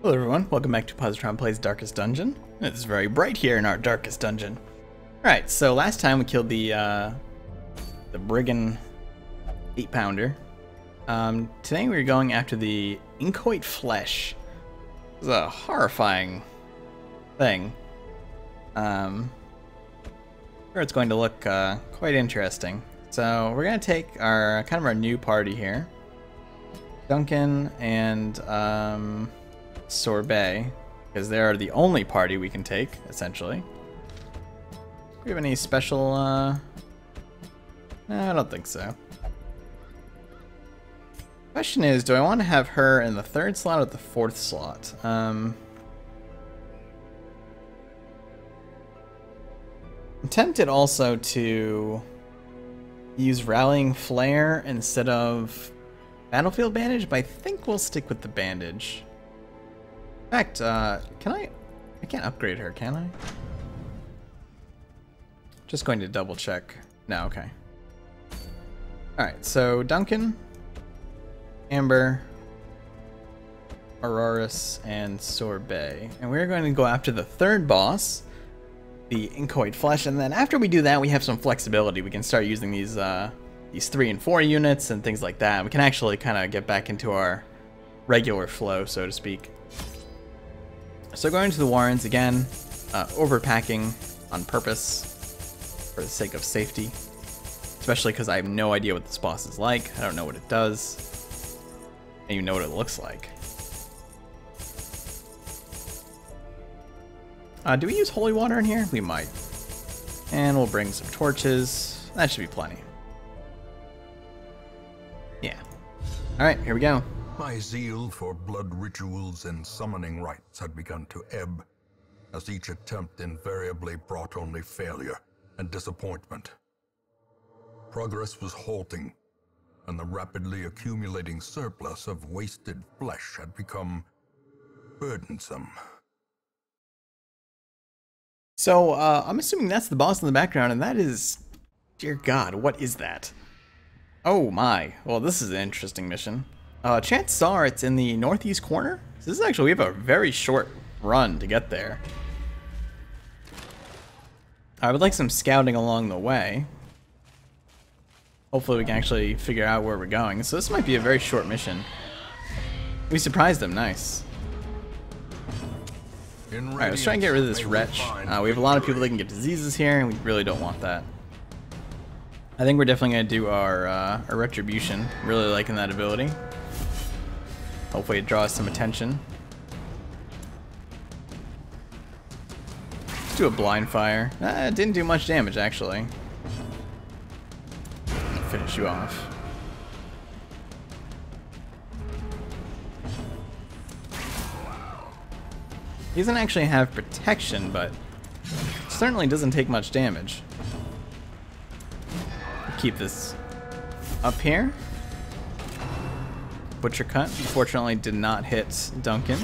Hello everyone, welcome back to Positron Plays Darkest Dungeon. It's very bright here in our Darkest Dungeon. Alright, so last time we killed the Brigand 8-pounder. Today we're going after the Inchoate flesh. It's a horrifying thing. Sure, it's going to look quite interesting. So we're going to take our kind of our new party here. Duncan and Sorbet, because they are the only party we can take, essentially. Do we have any special, no, I don't think so. Question is, do I want to have her in the 3rd slot or the 4th slot? I'm tempted also to use Rallying Flare instead of Battlefield Bandage, but I think we'll stick with the Bandage. In fact, can I can't upgrade her, can I? Just going to double check. No, okay. Alright, so Duncan, Amber, Auroras, and Sorbet. And we're going to go after the 3rd boss, the Inchoate Flesh, and then after we do that, we have some flexibility. We can start using these 3 and 4 units and things like that. We can actually kind of get back into our regular flow, so to speak. So going to the Warrens again, overpacking on purpose for the sake of safety, especially because I have no idea what this boss is like. I don't know what it does. I don't even know what it looks like. Do we use holy water in here? We might. And we'll bring some torches. That should be plenty. Yeah. Alright, here we go. My zeal for blood rituals and summoning rites had begun to ebb, as each attempt invariably brought only failure and disappointment. Progress was halting, and the rapidly accumulating surplus of wasted flesh had become burdensome. So, I'm assuming that's the boss in the background, and that is... Dear God, what is that? Oh my. Well, this is an interesting mission. Chances are it's in the northeast corner. So this is actually, we have a very short run to get there. I would like some scouting along the way. Hopefully we can actually figure out where we're going. So this might be a very short mission. We surprised them, nice. Alright, let's try and get rid of this wretch. We have a lot of people that can get diseases here, and we really don't want that. I think we're definitely going to do our retribution. Really liking that ability. Hopefully it draws some attention. Let's do a blind fire. It didn't do much damage, actually. I'll finish you off. He doesn't actually have protection, but certainly doesn't take much damage. Keep this up here. Butcher Cut, unfortunately, did not hit Duncan.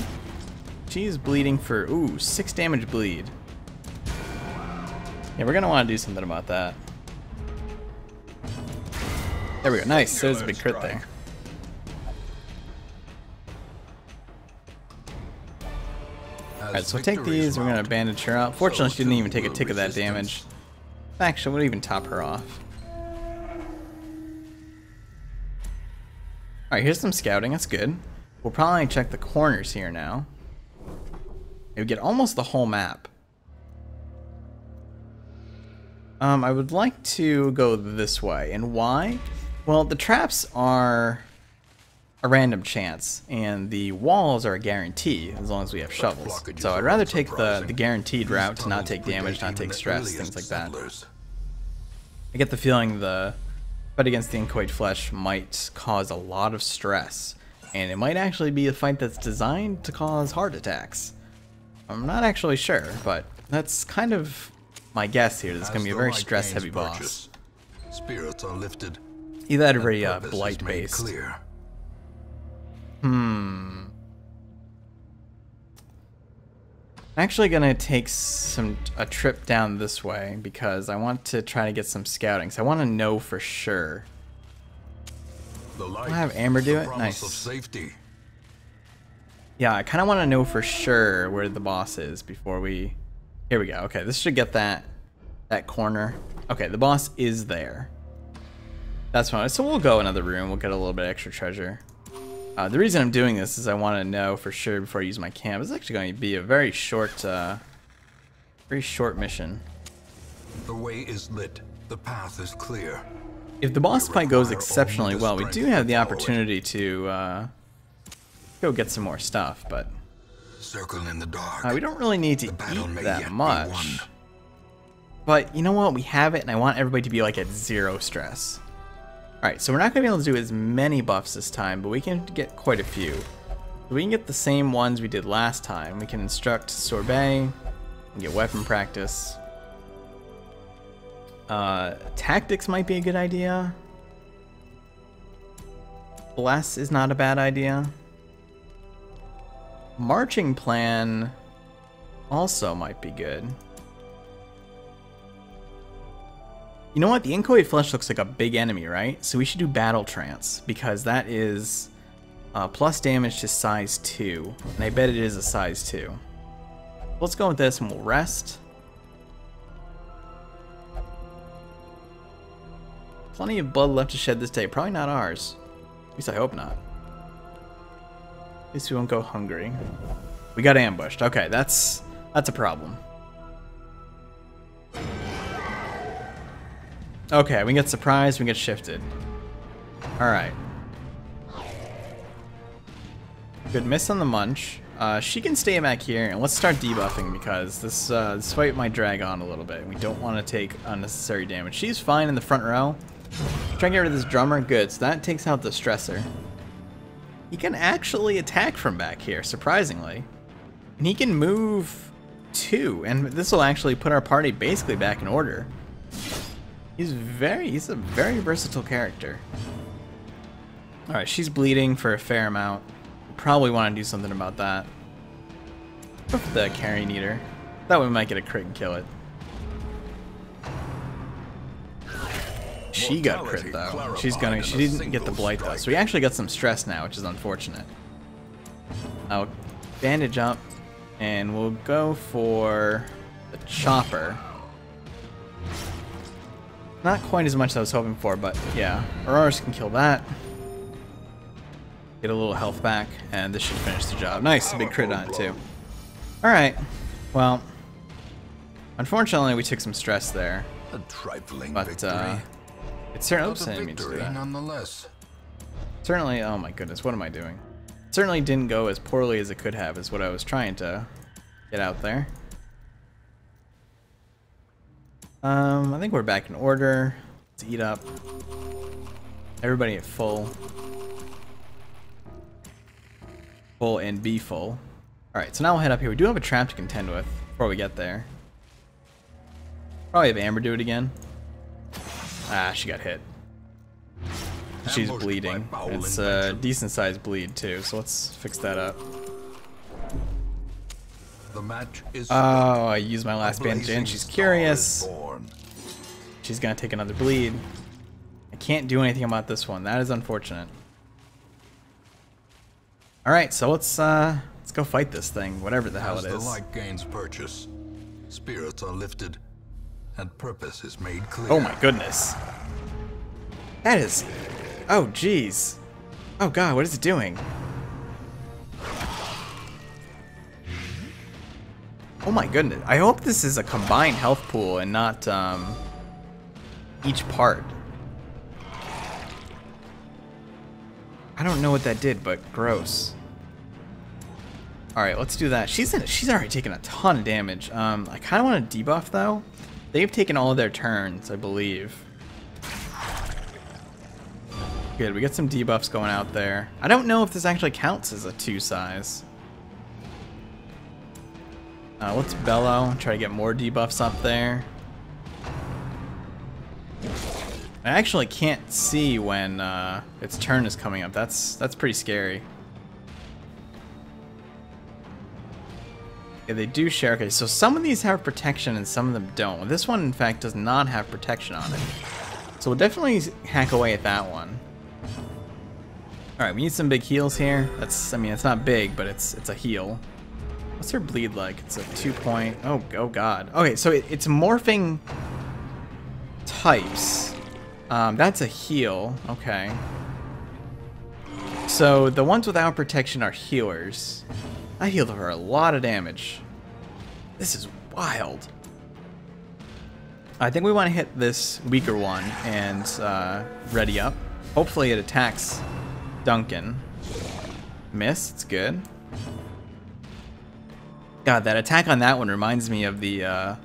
She's bleeding for, ooh, 6 damage bleed. Yeah, we're gonna want to do something about that. There we go, nice, there's a big crit there. Alright, so we'll take these, we're gonna bandage her up. Fortunately, she didn't even take a tick of that damage. Actually, we'll even top her off. Alright, here's some scouting, that's good. We'll probably check the corners here now. We get almost the whole map. I would like to go this way, and why? Well, the traps are a random chance, and the walls are a guarantee, as long as we have shovels. So I'd rather take the guaranteed route to not take damage, not take stress, things like that. I get the feeling the fight against the Inchoate Flesh might cause a lot of stress, and it might actually be a fight that's designed to cause heart attacks. I'm not actually sure, but that's kind of my guess here. This is going to be a very stress-heavy boss. Spirits are lifted. Either that or very blight-based. I'm actually gonna take a trip down this way because I want to try to get some scouting. So I want to know for sure. I'll have Amber do it. Nice. Yeah, I kind of want to know for sure where the boss is before we... Here we go. Okay, this should get that corner. Okay, the boss is there. That's fine. So we'll go another room. We'll get a little bit extra treasure. The reason I'm doing this is I want to know for sure before I use my camp. It's actually going to be a very short mission. The way is lit. The path is clear. If the boss fight goes exceptionally well, we do have the opportunity to go get some more stuff, but Circle in the dark. we don't really need to eat that much. But you know what? We have it, and I want everybody to be like at 0 stress. Alright, so we're not going to be able to do as many buffs this time, but we can get quite a few. So we can get the same ones we did last time. We can instruct Sorbet, and get weapon practice. Tactics might be a good idea. Bless is not a bad idea. Marching plan also might be good. You know what? The Inchoate flesh looks like a big enemy, right? So we should do battle trance, because that is plus damage to size 2. And I bet it is a size 2. Let's go with this and we'll rest. Plenty of blood left to shed this day. Probably not ours. At least I hope not. At least we won't go hungry. We got ambushed. Okay, that's a problem. Okay, we get surprised, we get shifted. Alright. Good miss on the munch. She can stay back here, and let's start debuffing because this fight might drag on a little bit. We don't want to take unnecessary damage. She's fine in the front row. Try and get rid of this drummer. Good, so that takes out the stressor. He can actually attack from back here, surprisingly. And he can move too, and this will actually put our party basically back in order. He's a very versatile character. Alright, she's bleeding for a fair amount. We probably want to do something about that. Go for the carry neater. That way we might get a crit and kill it. She got crit though. She didn't get the blight though. So we actually got some stress now, which is unfortunate. I'll bandage up and we'll go for the chopper. Not quite as much as I was hoping for, but yeah. Auroras can kill that. Get a little health back, and this should finish the job. Nice, a big crit on it too. Alright, well, unfortunately we took some stress there. A trifling but victory. It certainly, oops, I didn't mean to do that. Nonetheless. Certainly, oh my goodness, what am I doing? It certainly didn't go as poorly as it could have, is what I was trying to get out there. I think we're back in order. Let's eat up. Everybody at full. Full and be full. Alright, so now we'll head up here. We do have a trap to contend with before we get there. Probably have Amber do it again. Ah, she got hit. She's bleeding. It's a decent sized bleed too, so let's fix that up. The match is oh, I used my last bandage and she's curious. She's gonna take another bleed. I can't do anything about this one. That is unfortunate. Alright, so let's go fight this thing, whatever the hell it is. As the light gains purchase, spirits are lifted, and purpose is made clear. Oh my goodness. That is... Oh jeez. Oh god, what is it doing? Oh my goodness. I hope this is a combined health pool and not each part. I don't know what that did, but gross. Alright, let's do that. She's already taken a ton of damage. I kind of want to debuff though. They've taken all of their turns, I believe. Good, we got some debuffs going out there. I don't know if this actually counts as a 2 size. Let's bellow, try to get more debuffs up there. I actually can't see when its turn is coming up. That's pretty scary. Yeah, they do share. Okay, so some of these have protection and some of them don't. This one, in fact, does not have protection on it. So we'll definitely hack away at that one. All right, we need some big heals here. I mean, it's not big, but it's a heal. What's her bleed like? It's a 2 point. Oh god. Okay, so it's morphing types. That's a heal. Okay. So the ones without protection are healers. I healed her a lot of damage. This is wild. I think we want to hit this weaker one and ready up. Hopefully it attacks Duncan. Miss, it's good. God, that attack on that one reminds me of the,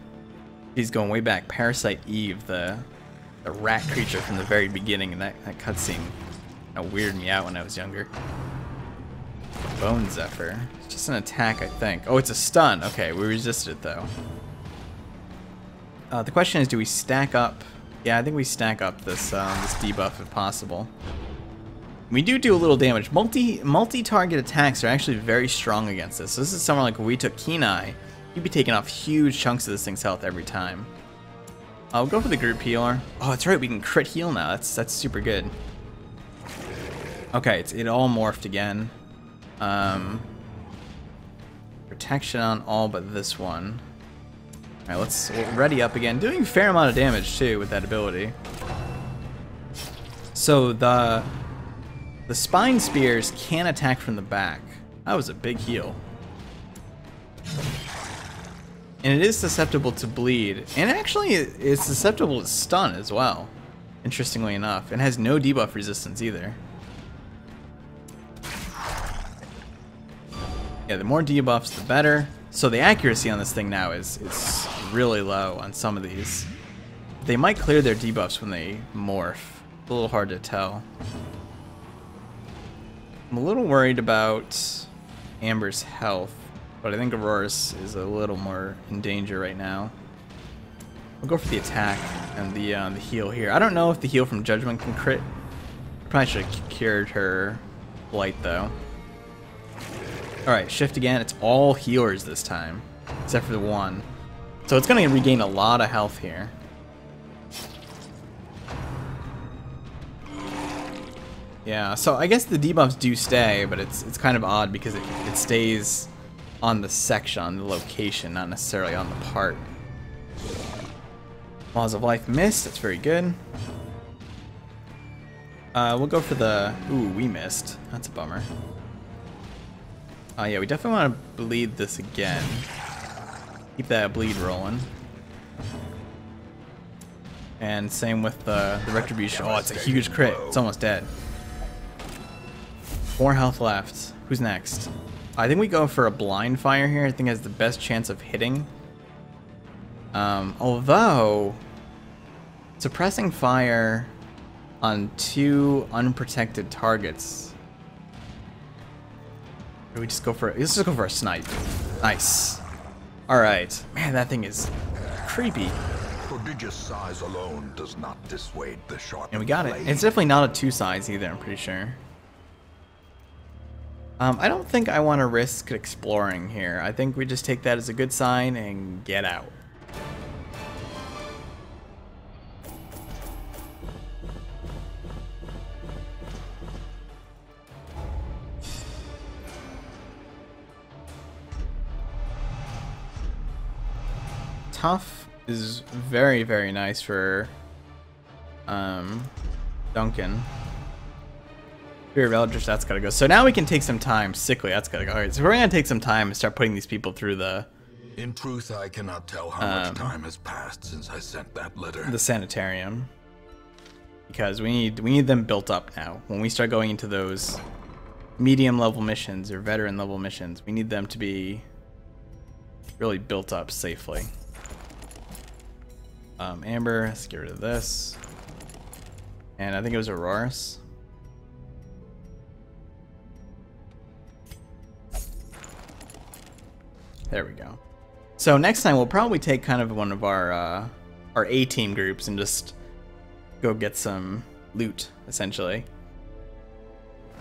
he's going way back, Parasite Eve, the rat creature from the very beginning, and that cutscene weirded me out when I was younger. Bone Zephyr. It's just an attack, I think. Oh, it's a stun. Okay, we resisted it, though. The question is, do we stack up? Yeah, I think we stack up this this debuff if possible. We do a little damage. Multi-target attacks are actually very strong against this. So this is somewhere like when we took Keen Eye, you'd be taking off huge chunks of this thing's health every time. I'll go for the group healer. Oh, that's right, we can crit heal now. That's super good. Okay, it all morphed again. Protection on all but this one. Alright, we'll ready up again. Doing a fair amount of damage too with that ability. So the spine spears can attack from the back. That was a big heal. And it is susceptible to bleed. And actually it's susceptible to stun as well. Interestingly enough. And has no debuff resistance either. Yeah, the more debuffs the better. So the accuracy on this thing now is really low on some of these. They might clear their debuffs when they morph. A little hard to tell. I'm a little worried about Amber's health, but I think Aurora's is a little more in danger right now. We'll go for the attack and the heal here. I don't know if the heal from Judgment can crit. Probably should have cured her Blight though. Alright, shift again. It's all healers this time, except for the one. So it's going to regain a lot of health here. Yeah, so I guess the debuffs do stay, but it's kind of odd because it stays on the section, on the location, not necessarily on the part. Laws of Life missed. That's very good. We'll go for the... Ooh, we missed. That's a bummer. Yeah, we definitely want to bleed this again. Keep that bleed rolling. And same with the Retribution. Oh, it's a huge crit. It's almost dead. 4 health left. Who's next? I think we go for a blind fire here. I think it has the best chance of hitting. Although suppressing fire on 2 unprotected targets. Or we just go for let's just go for a snipe. Nice. All right, man, that thing is creepy. Prodigious size alone does not dissuade the sharp. And we got it. It's definitely not a 2 size either. I'm pretty sure. I don't think I want to risk exploring here. I think we just take that as a good sign and get out. Tough is very, very nice for Duncan. Fear of Eldritch, that's gotta go. So now we can take some time. Sickly, that's gotta go. Alright, so we're gonna take some time and start putting these people through the... In truth, I cannot tell how much time has passed since I sent that letter. The sanitarium. Because we need them built up now. When we start going into those medium level missions or veteran level missions, we need them to be really built up safely. Amber, let's get rid of this. And I think it was Aurora's. There we go. So next time we'll probably take kind of one of our A-team groups and just go get some loot, essentially.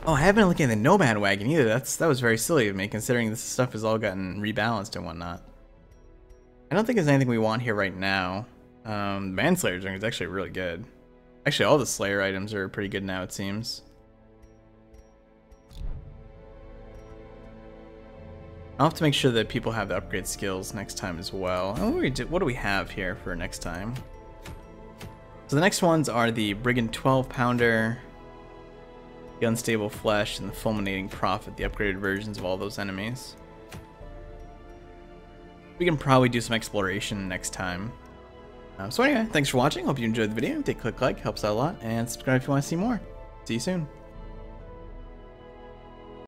Oh, I haven't been looking at the Nomad Wagon either. That was very silly of me, considering this stuff has all gotten rebalanced and whatnot. I don't think there's anything we want here right now. Manslayer's ring is actually really good. Actually, all the Slayer items are pretty good now, it seems. I'll have to make sure that people have the upgrade skills next time as well. What do we have here for next time? So the next ones are the Brigand 12 Pounder, the Unstable Flesh, and the Fulminating Prophet, the upgraded versions of all those enemies. We can probably do some exploration next time. So anyway, thanks for watching. Hope you enjoyed the video. Take a click like, helps out a lot, and subscribe if you want to see more. See you soon.